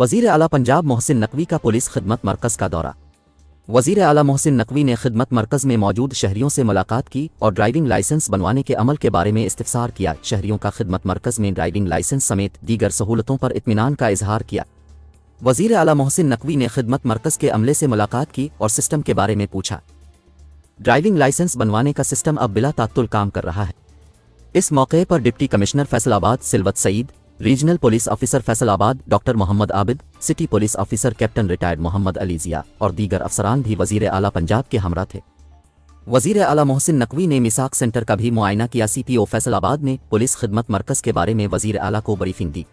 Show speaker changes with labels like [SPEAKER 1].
[SPEAKER 1] वज़ीर आला पंजाब मोहसिन नकवी का पुलिस खिदमत मरकज़ का दौरा। वज़ीर आला मोहसिन नकवी ने खिदमत मरकज़ में मौजूद शहरियों से मुलाकात की और ड्राइविंग लाइसेंस बनवाने के अमल के बारे में इस्तिफ़सार किया। शहरियों का खिदमत मरकज़ में ड्राइविंग लाइसेंस समेत दीगर सहूलतों पर इत्मीनान का इजहार किया। वज़ीर आला मोहसिन नकवी ने खिदमत मरकज़ के अमले से मुलाकात की और सिस्टम के बारे में पूछा। ड्राइविंग लाइसेंस बनवाने का सिस्टम अब बिला तात्तुल काम कर रहा है। इस मौके पर deputy commissioner Faisalabad Silwat Saeed, regional police officer Faisalabad doctor Mohammad Abid, city police officer captain retired Mohammad Ali Zia और दीगर अफसरान भी वज़ीर आला पंजाब के हमरा थे। वज़ीर आला मोहसिन नकवी ने मिसाक सेंटर का भी मुआयना किया। CPO फैसलाबाद ने पुलिस खिदमत मरकज़ के बारे में वज़ीर आला को ब्रीफिंग दी।